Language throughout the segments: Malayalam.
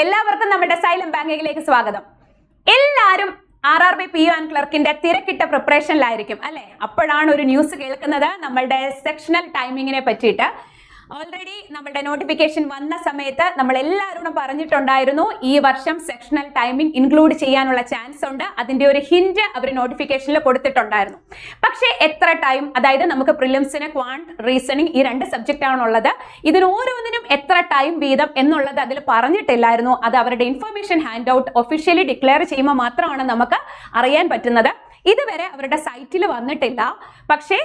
എല്ലാവർക്കും നമ്മുടെ സൈലം ബാങ്കിലേക്ക് സ്വാഗതം. എല്ലാവരും RRB PO ആൻഡ് ക്ലർക്കിന്റെ തിരക്കിട്ട പ്രിപ്പറേഷനിലായിരിക്കും അല്ലെ? അപ്പോഴാണ് ഒരു ന്യൂസ് കേൾക്കുന്നത് നമ്മളുടെ സെക്ഷണൽ ടൈമിങ്ങിനെ പറ്റിയിട്ട്. ഓൾറെഡി നമ്മുടെ നോട്ടിഫിക്കേഷൻ വന്ന സമയത്ത് നമ്മൾ എല്ലാവരോടും പറഞ്ഞിട്ടുണ്ടായിരുന്നു ഈ വർഷം സെക്ഷണൽ ടൈമിംഗ് ഇൻക്ലൂഡ് ചെയ്യാനുള്ള ചാൻസ് ഉണ്ട്. അതിന്റെ ഒരു ഹിന്റ് അവർ നോട്ടിഫിക്കേഷനിൽ കൊടുത്തിട്ടുണ്ടായിരുന്നു. പക്ഷേ എത്ര ടൈം, അതായത് നമുക്ക് പ്രിലിംസിന് ക്വാണ്ട്, റീസണിങ് ഈ 2 സബ്ജക്റ്റ് ആണുള്ളത്. ഇതിന് ഓരോന്നിനും എത്ര ടൈം വീതം എന്നുള്ളത് അതിൽ പറഞ്ഞിട്ടില്ലായിരുന്നു. അത് അവരുടെ information hand out officially declare ചെയ്യുമ്പോൾ മാത്രമാണ് നമുക്ക് അറിയാൻ പറ്റുന്നത്. ഇതുവരെ അവരുടെ സൈറ്റിൽ വന്നിട്ടില്ല. പക്ഷേ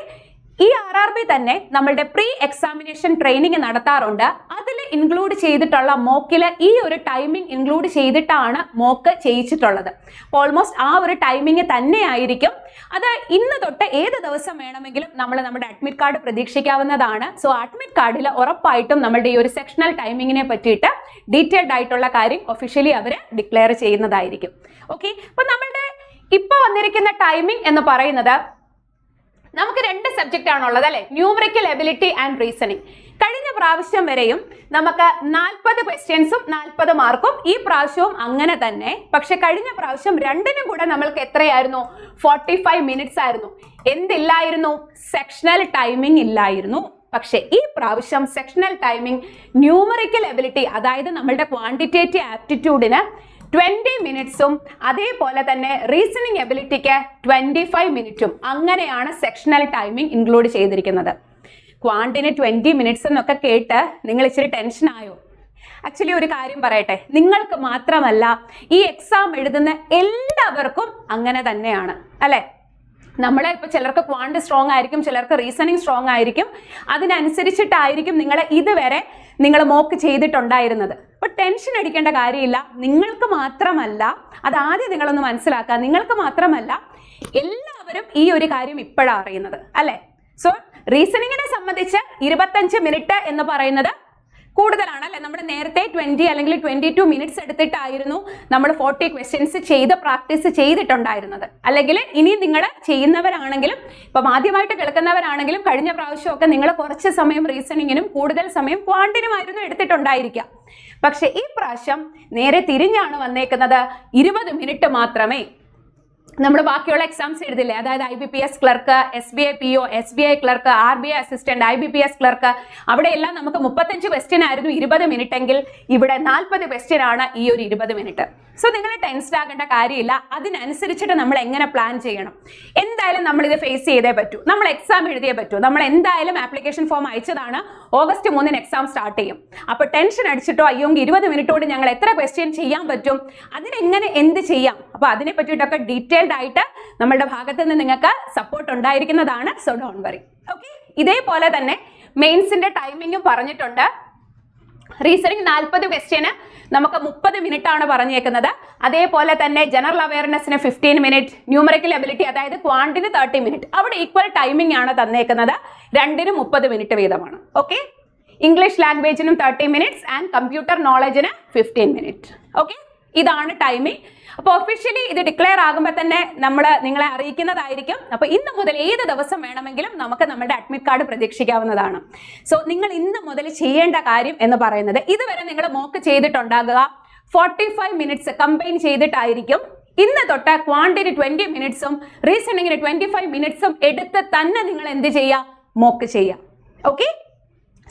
ഈ RRB തന്നെ നമ്മളുടെ പ്രീ എക്സാമിനേഷൻ ട്രെയിനിങ് നടത്താറുണ്ട്. അതിൽ ഇൻക്ലൂഡ് ചെയ്തിട്ടുള്ള മോക്കിൽ ഈ ഒരു ടൈമിംഗ് ഇൻക്ലൂഡ് ചെയ്തിട്ടാണ് മോക്ക് ചെയ്യിച്ചിട്ടുള്ളത്. ഓൾമോസ്റ്റ് ആ ഒരു ടൈമിംഗ് തന്നെ ആയിരിക്കും. അത് ഇന്ന് തൊട്ട് ഏത് ദിവസം വേണമെങ്കിലും നമ്മൾ നമ്മുടെ അഡ്മിറ്റ് കാർഡ് പ്രതീക്ഷിക്കാവുന്നതാണ്. സോ അഡ്മിറ്റ് കാർഡിൽ ഉറപ്പായിട്ടും നമ്മളുടെ ഈ ഒരു സെക്ഷണൽ ടൈമിങ്ങിനെ പറ്റിയിട്ട് ഡീറ്റെയിൽഡ് ആയിട്ടുള്ള കാര്യം ഒഫീഷ്യലി അവർ ഡിക്ലെയർ ചെയ്യുന്നതായിരിക്കും. ഓക്കെ, അപ്പൊ നമ്മളുടെ ഇപ്പൊ വന്നിരിക്കുന്ന ടൈമിംഗ് എന്ന് പറയുന്നത് നമുക്ക് 2 സബ്ജക്റ്റ് ആണുള്ളത് അല്ലെ? Numerical ability and reasoning. കഴിഞ്ഞ പ്രാവശ്യം വരെയും നമുക്ക് 40 ക്വസ്റ്റ്യൻസും 40 മാർക്കും, ഈ പ്രാവശ്യവും അങ്ങനെ തന്നെ. പക്ഷെ കഴിഞ്ഞ പ്രാവശ്യം രണ്ടിനും കൂടെ നമ്മൾക്ക് എത്രയായിരുന്നു? 45 മിനിറ്റ്സ് ആയിരുന്നു. എന്തില്ലായിരുന്നു? സെക്ഷണൽ ടൈമിംഗ് ഇല്ലായിരുന്നു. പക്ഷെ ഈ പ്രാവശ്യം സെക്ഷണൽ ടൈമിംഗ് ന്യൂമറിക്കൽ എബിലിറ്റി, അതായത് നമ്മളുടെ ക്വാണ്ടിറ്റേറ്റീവ് ആപ്റ്റിറ്റ്യൂഡിന് 20 മിനിറ്റ്സും അതേപോലെ തന്നെ റീസണിങ് എബിലിറ്റിക്ക് 25 മിനിറ്റും, അങ്ങനെയാണ് സെക്ഷണൽ ടൈമിംഗ് ഇൻക്ലൂഡ് ചെയ്തിരിക്കുന്നത്. ക്വാണ്ടിന് 20 മിനിറ്റ്സ് എന്നൊക്കെ കേട്ട് നിങ്ങൾ ഇച്ചിരി ടെൻഷൻ ആയോ? ആക്ച്വലി ഒരു കാര്യം പറയട്ടെ, നിങ്ങൾക്ക് മാത്രമല്ല ഈ എക്സാം എഴുതുന്ന എല്ലാവർക്കും അങ്ങനെ തന്നെയാണ് അല്ലെ? നമ്മളെ ഇപ്പൊ ചിലർക്ക് ക്വാണ്ട് സ്ട്രോങ് ആയിരിക്കും, ചിലർക്ക് റീസണിങ് സ്ട്രോങ് ആയിരിക്കും. അതിനനുസരിച്ചിട്ടായിരിക്കും നിങ്ങൾ ഇതുവരെ നിങ്ങൾ മോക്ക് ചെയ്തിട്ടുണ്ടായിരുന്നത്. അപ്പൊ ടെൻഷൻ അടിക്കേണ്ട കാര്യമില്ല. നിങ്ങൾക്ക് മാത്രമല്ല, അതാദ്യം നിങ്ങളൊന്ന് മനസ്സിലാക്കുക, നിങ്ങൾക്ക് മാത്രമല്ല എല്ലാവരും ഈ ഒരു കാര്യം ഇപ്പോഴാണ് അറിയുന്നത് അല്ലെ? സോ റീസണിങ്ങിനെ സംബന്ധിച്ച് 25 മിനിറ്റ് എന്ന് പറയുന്നത് കൂടുതലാണ് അല്ലെ? നമ്മൾ നേരത്തെ 20 അല്ലെങ്കിൽ 22 മിനിറ്റ്സ് എടുത്തിട്ടായിരുന്നു നമ്മൾ 40 ക്വസ്റ്റ്യൻസ് ചെയ്ത് പ്രാക്ടീസ് ചെയ്തിട്ടുണ്ടായിരുന്നത്. അല്ലെങ്കിൽ ഇനി നിങ്ങൾ ചെയ്യുന്നവരാണെങ്കിലും, ഇപ്പം ആദ്യമായിട്ട് കേൾക്കുന്നവരാണെങ്കിലും കഴിഞ്ഞ പ്രാവശ്യമൊക്കെ നിങ്ങൾ കുറച്ച് സമയം റീസണിങ്ങിനും കൂടുതൽ സമയം ക്വാണ്ടിനുമായിരുന്നു എടുത്തിട്ടുണ്ടായിരിക്കുക. പക്ഷെ ഈ പ്രാവശ്യം നേരെ തിരിഞ്ഞാണ് വന്നേക്കുന്നത്. 20 മിനിറ്റ് മാത്രമേ നമ്മൾ ബാക്കിയുള്ള എക്സാംസ് എഴുതില്ലേ? അതായത് IBPS clerk, SBI PO, SBI clerk, RBI assistant, IBPS clerk, അവിടെയെല്ലാം നമുക്ക് 35 ക്വസ്റ്റ്യൻ ആയിരുന്നു 20 മിനിറ്റ് എങ്കിൽ ഇവിടെ 40 ക്വസ്റ്റ്യൻ ആണ് ഈ ഒരു 20 മിനിറ്റ്. സോ നിങ്ങൾ ടെൻസ്ഡ് ആകേണ്ട കാര്യമില്ല. അതിനനുസരിച്ചിട്ട് നമ്മൾ എങ്ങനെ പ്ലാൻ ചെയ്യണം? എന്തായാലും നമ്മൾ ഇത് ഫേസ് ചെയ്തേ പറ്റൂ. നമ്മൾ എക്സാം എഴുതിയേ പറ്റൂ. നമ്മൾ എന്തായാലും ആപ്ലിക്കേഷൻ ഫോം അയച്ചതാണ്. ഓഗസ്റ്റ് 3 എക്സാം സ്റ്റാർട്ട് ചെയ്യും. അപ്പൊ ടെൻഷൻ അടിച്ചിട്ടോ അയ്യോ 20 മിനിറ്റോട് ഞങ്ങൾ എത്ര ക്വസ്റ്റ്യൻ ചെയ്യാൻ പറ്റും, അതിനെങ്ങനെ എന്ത് ചെയ്യാം, അപ്പൊ അതിനെ പറ്റിയിട്ടൊക്കെ ഡീറ്റെയിൽഡ് ആയിട്ട് നമ്മളുടെ ഭാഗത്ത് നിന്ന് നിങ്ങൾക്ക് സപ്പോർട്ട് ഉണ്ടായിരിക്കുന്നതാണ്. So don't worry. ഓക്കെ, ഇതേപോലെ തന്നെ മെയിൻസിന്റെ ടൈമിങ്ങും പറഞ്ഞിട്ടുണ്ട്. റീസണിങ് 40 ക്വസ്റ്റ്യന് നമുക്ക് 30 മിനിറ്റ് ആണ് പറഞ്ഞേക്കുന്നത്. അതേപോലെ തന്നെ ജനറൽ അവയർനെസ്സിന് 15 മിനിറ്റ്, ന്യൂമറിക്കൽ എബിലിറ്റി അതായത് ക്വാണ്ടിന് 30 മിനിറ്റ്. അവിടെ ഈക്വൽ ടൈമിംഗ് ആണ് തന്നേക്കുന്നത്. രണ്ടിനും 30 മിനിറ്റ് വീതമാണ്. ഓക്കെ, ഇംഗ്ലീഷ് ലാംഗ്വേജിനും 30 മിനിറ്റ്സ് ആൻഡ് കമ്പ്യൂട്ടർ നോളജിന് 15 മിനിറ്റ്. ഓക്കെ, ഇതാണ് ടൈമിംഗ്. അപ്പോൾ ഒഫീഷ്യലി ഇത് ഡിക്ലെയർ ആകുമ്പോൾ തന്നെ നമ്മൾ നിങ്ങളെ അറിയിക്കുന്നതായിരിക്കും. അപ്പോൾ ഇന്ന് മുതൽ ഏത് ദിവസം വേണമെങ്കിലും നമുക്ക് നമ്മുടെ അഡ്മിറ്റ് കാർഡ് പ്രതീക്ഷിക്കാവുന്നതാണ്. സോ നിങ്ങൾ ഇന്ന് മുതൽ ചെയ്യേണ്ട കാര്യം എന്ന് പറയുന്നത്, ഇതുവരെ നിങ്ങൾ മോക്ക് ചെയ്തിട്ടുണ്ടാകുക 45 മിനിറ്റ്സ് കമ്പൈൻ ചെയ്തിട്ടായിരിക്കും. ഇന്ന് തൊട്ട് ക്വാണ്ടിന് 20 മിനിറ്റ്സും റീസണിങ്ങിന് 25 മിനിറ്റ്സും എടുത്ത് തന്നെ നിങ്ങൾ എന്ത് ചെയ്യുക? മോക്ക് ചെയ്യുക. ഓക്കെ,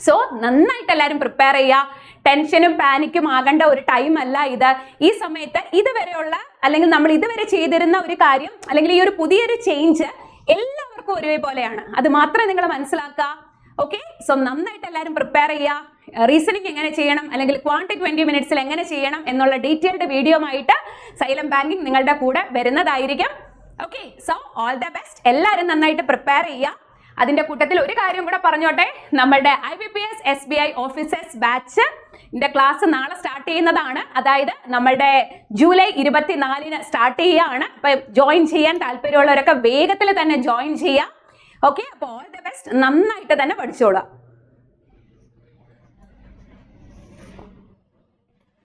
സോ നന്നായിട്ട് എല്ലാവരും പ്രിപ്പയർ ചെയ്യുക. ടെൻഷനും പാനിക്കും ആകേണ്ട ഒരു ടൈം അല്ല ഇത്. ഈ സമയത്ത് ഇതുവരെയുള്ള അല്ലെങ്കിൽ നമ്മൾ ഇതുവരെ ചെയ്തിരുന്ന ഒരു കാര്യം അല്ലെങ്കിൽ ഈ ഒരു പുതിയൊരു ചേഞ്ച് എല്ലാവർക്കും ഒരേപോലെയാണ്. അത് മാത്രം നിങ്ങൾ മനസ്സിലാക്കുക. ഓക്കെ, സോ നന്നായിട്ട് എല്ലാവരും പ്രിപ്പയർ ചെയ്യുക. റീസണിങ് എങ്ങനെ ചെയ്യണം അല്ലെങ്കിൽ ക്വാണ്ടി 20 മിനിറ്റ്സിൽ എങ്ങനെ ചെയ്യണം എന്നുള്ള ഡീറ്റെയിൽഡ് വീഡിയോ ആയിട്ട് സൈലം ബാങ്കിങ് നിങ്ങളുടെ കൂടെ വരുന്നതായിരിക്കും. Okay, so all the best. എല്ലാവരും നന്നായിട്ട് പ്രിപ്പയർ ചെയ്യുക. അതിന്റെ കൂട്ടത്തിൽ ഒരു കാര്യം കൂടെ പറഞ്ഞോട്ടെ, നമ്മുടെ IBPS SBI officers batch class നാളെ സ്റ്റാർട്ട് ചെയ്യുന്നതാണ്. അതായത് നമ്മളുടെ ജൂലൈ 24 സ്റ്റാർട്ട് ചെയ്യുകയാണ്. അപ്പൊ ജോയിൻ ചെയ്യാൻ താല്പര്യമുള്ളവരൊക്കെ വേഗത്തിൽ തന്നെ ജോയിൻ ചെയ്യാം. ഓക്കെ, അപ്പോൾ ഓൾ ദ ബെസ്റ്റ്. നന്നായിട്ട് തന്നെ പഠിച്ചോളാം.